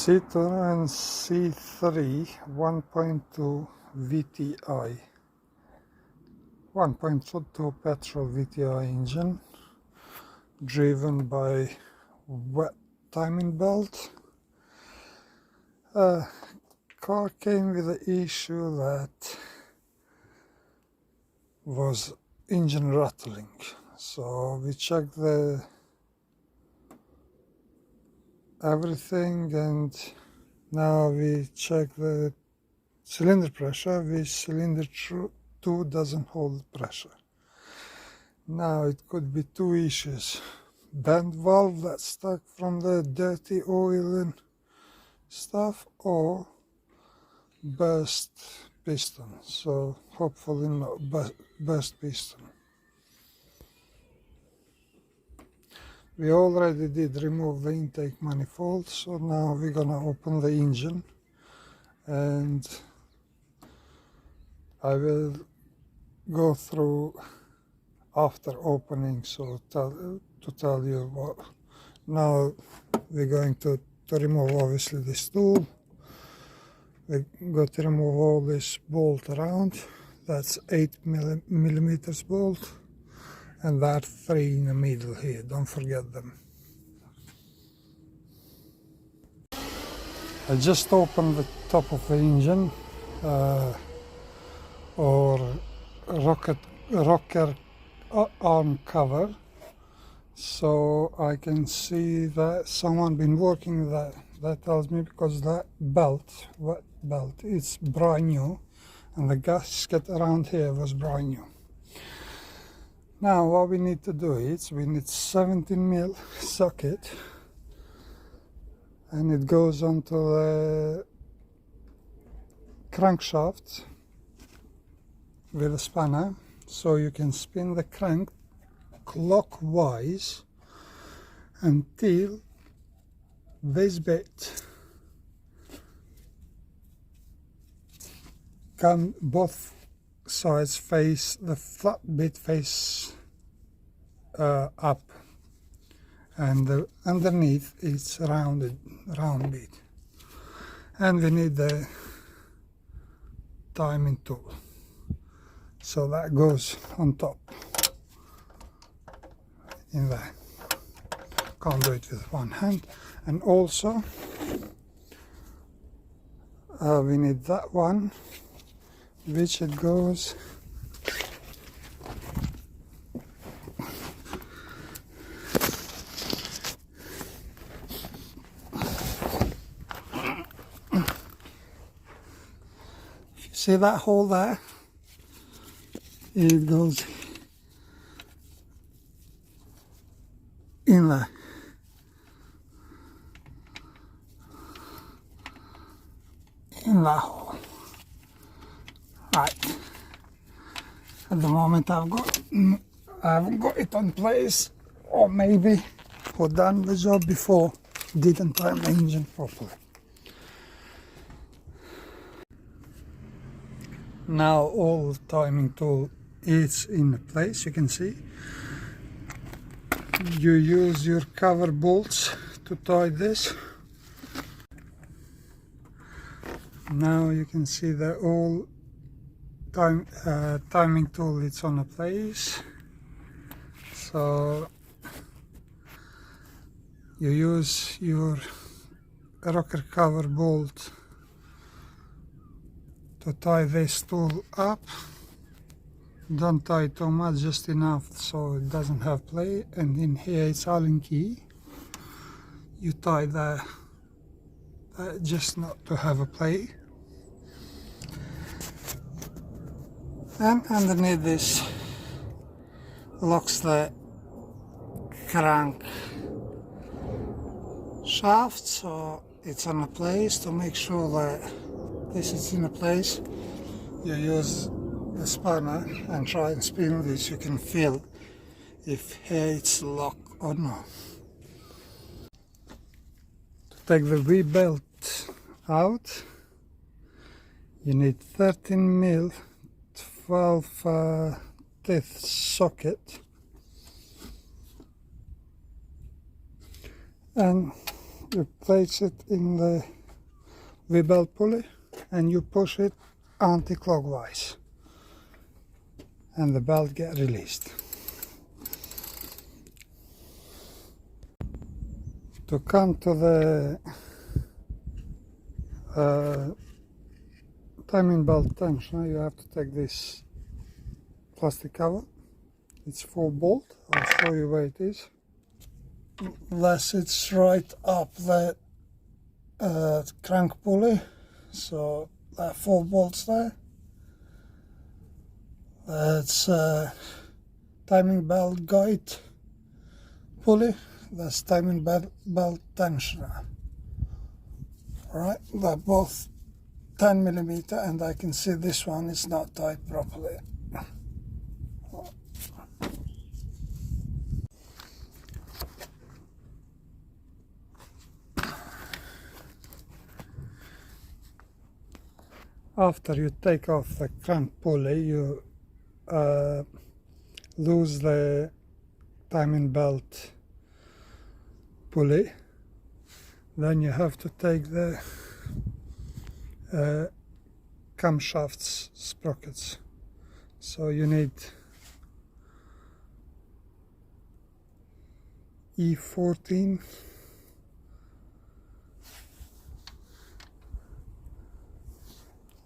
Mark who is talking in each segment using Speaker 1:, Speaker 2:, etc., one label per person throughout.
Speaker 1: Citroën C3 1.2 Vti, 1.2 petrol Vti engine driven by wet timing belt. Car came with the issue that was engine rattling, so we checked everything, and now we check the cylinder pressure, which cylinder 2 doesn't hold pressure. Now it could be two issues: bent valve that's stuck from the dirty oil and stuff, or burst piston. So hopefully not burst piston. We already did remove the intake manifold, so now we're gonna open the engine, and I will go through after opening, so to tell you what. Now we're going to remove obviously this tool. We got to remove all this bolt around. That's 8mm bolt, and that 3 in the middle here, don't forget them. I just opened the top of the engine, or rocker arm cover, so I can see that someone been working that. That tells me, because that belt, wet belt, it's brand new, and the gasket around here was brand new. Now what we need to do is we need 17mm socket, and it goes onto the crankshaft with a spanner, so you can spin the crank clockwise until this bit can both sides face, the flat bit face up, and the underneath it's round bit, and we need the timing tool, so that goes on top in there. Can't do it with one hand. And also we need that one, which it goes see that hole there? It goes in there. In that hole. Right. At the moment I haven't got it on place, or maybe who done the job before didn't time the engine properly. Now all the timing tool is in place, you can see. You use your cover bolts to tie this. Now you can see that all timing tool is on a place. So you use your rocker cover bolt to tie this tool up. Don't tie too much, just enough so it doesn't have play. And in here it's Allen key. You tie the just not to have a play. And underneath this locks the crank shaft, so it's on a place. To make sure that this is in a place, you use the spanner and try and spin this. You can feel if here it's locked or not. To take the V-belt out, you need 13mm 12 teeth socket, and you place it in the V-belt pulley and you push it anti-clockwise and the belt get released. To come to the timing belt tensioner, you have to take this plastic cover. It's 4 bolt. I'll show you where it is. Unless it's right up the crank pulley, so there are 4 bolts there. That's timing belt guide pulley. That's timing belt tensioner. Right, they're both 10mm, and I can see this one is not tied properly. After you take off the crank pulley, you lose the timing belt pulley. Then you have to take the camshaft sprockets. So you need E14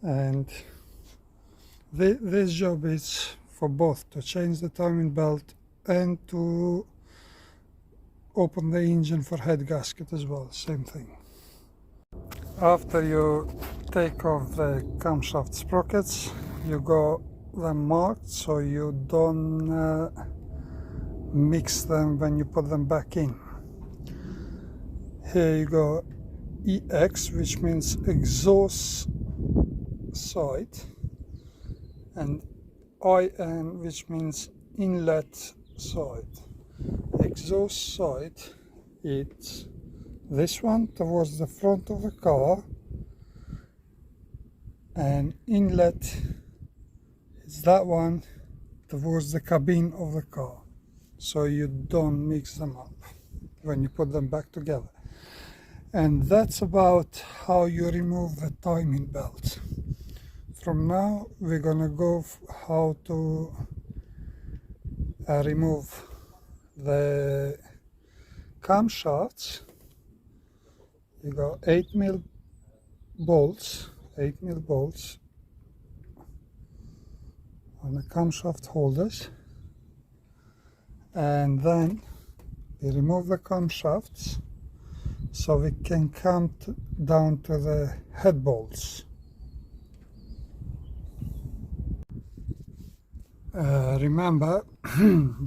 Speaker 1: and this job is for both to change the timing belt and to open the engine for head gasket as well, same thing. After you take off the camshaft sprockets, you got them marked so you don't mix them when you put them back in. Here you go EX, which means exhaust side, and IN, which means inlet side. Exhaust side, it's this one towards the front of the car, and inlet is that one towards the cabin of the car, so you don't mix them up when you put them back together. And that's about how you remove the timing belt. From now we're gonna go how to remove the camshafts. You got 8mm bolts, 8mm bolts on the camshaft holders, and then we remove the camshafts so we can come down to the head bolts. Remember,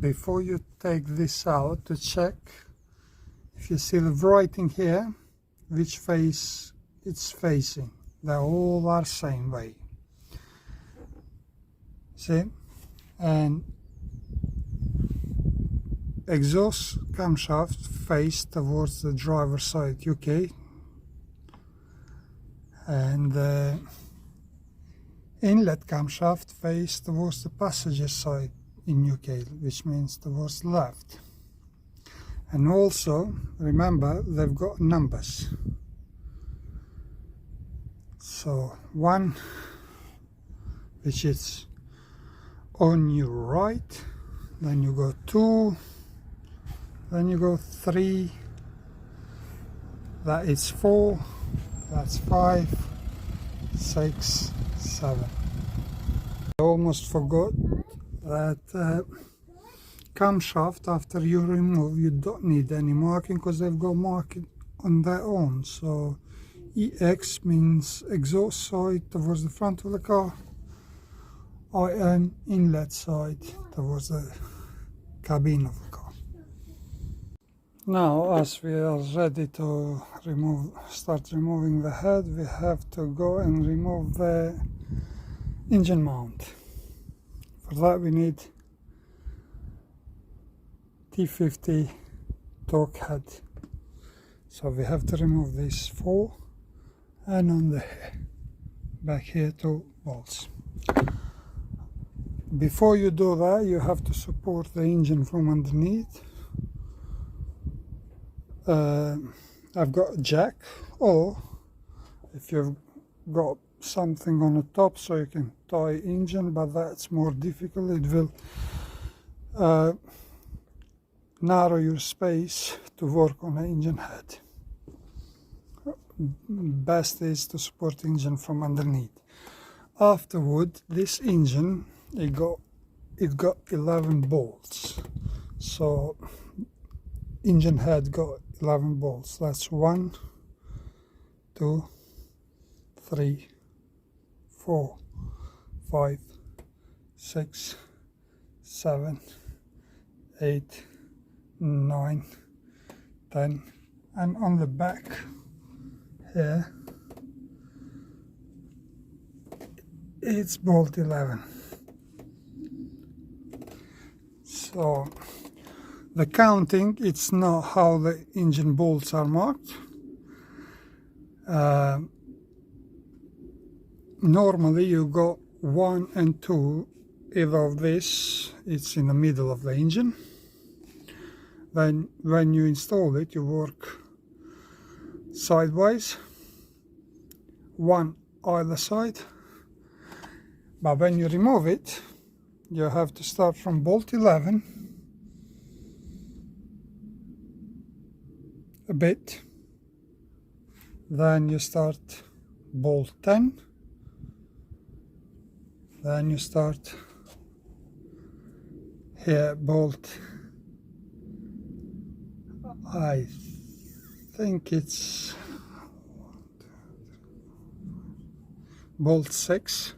Speaker 1: before you take this out, to check if you see the writing here, which face it's facing. They all are same way. See? And exhaust camshaft face towards the driver's side UK, and the inlet camshaft face towards the passenger side in UK, which means towards the left. And also remember, they've got numbers. So 1, which is on your right, then you go 2, then you go 3, that is 4, that's 5, 6, 7. I almost forgot that camshaft, after you remove, you don't need any marking because they've got marking on their own. So EX means exhaust side towards the front of the car, IN inlet side towards the cabin of the car. Now, as we are ready to start removing the head, we have to go and remove the engine mount. For that we need T50 torque head. So we have to remove these 4, and on the back here 2 bolts. Before you do that, you have to support the engine from underneath. I've got a jack, or if you've got something on the top so you can tie engine, but that's more difficult. It will narrow your space to work on the engine head. Best is to support engine from underneath. Afterward, this engine, it got 11 bolts. So engine head got 11 bolts. That's 1, 2, 3, 4, 5, 6, 7, 8, 9, 10, and on the back here it's bolt 11. So the counting, it's not how the engine bolts are marked. Normally you go 1 and 2, either of this, it's in the middle of the engine. Then when you install it, you work sideways, 1 either side. But when you remove it, you have to start from bolt 11 a bit, then you start bolt 10, then you start here bolt, I think it's bolt 6,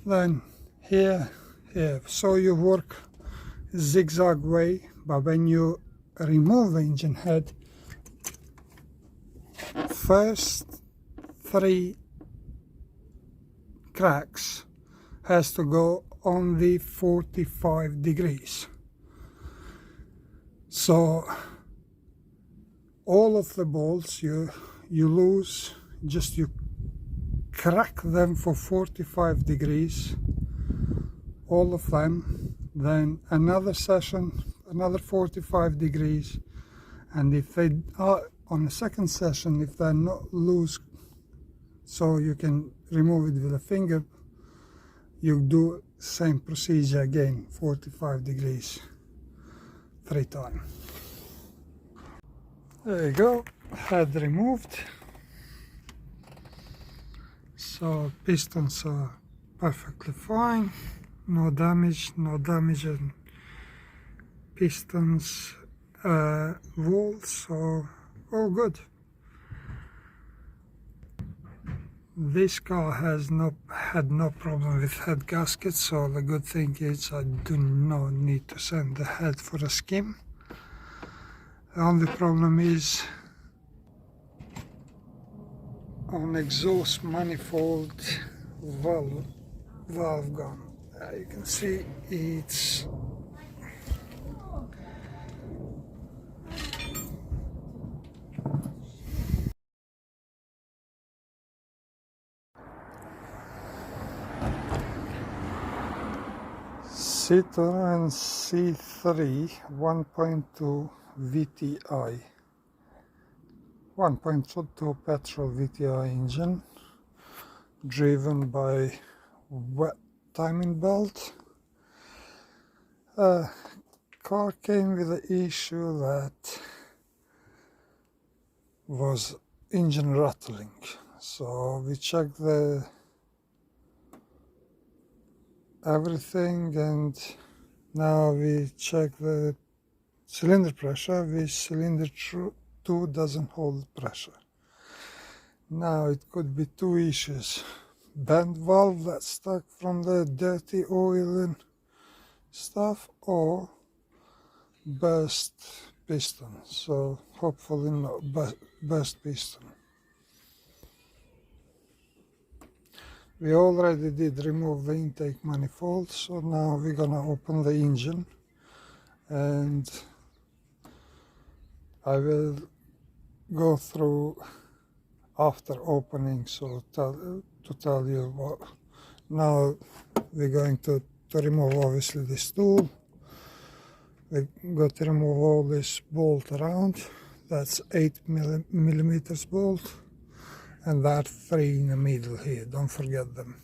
Speaker 1: then here, so you work zigzag way. But when you remove the engine head, first 3 cracks has to go on the 45 degrees. So all of the bolts you lose, just you crack them for 45 degrees, all of them, then another session, another 45 degrees, and if they are on the second session, if they're not loose, so you can remove it with a finger, you do same procedure again, 45 degrees, 3 times. There you go, head removed. So pistons are perfectly fine, no damage in pistons, walls, so all good. This car has had no problem with head gaskets, so the good thing is I do not need to send the head for a skim. The only problem is on exhaust manifold valve gun. You can see it's Citroën C3 1.2 Vti, 1.2 petrol Vti engine, driven by wet timing belt. Car came with the issue that was engine rattling, so we checked everything, and now we check the cylinder pressure, which cylinder 2 doesn't hold pressure. Now it could be 2 issues: bent valve that's stuck from the dirty oil and stuff, or burst piston. So hopefully not burst piston. We already did remove the intake manifold, so now we're gonna open the engine, and I will go through after opening, so to tell you what. Now we're going to remove obviously this tool. We're going to remove all this bolt around That's 8 millimeters bolt, and there are 3 in the middle here, don't forget them.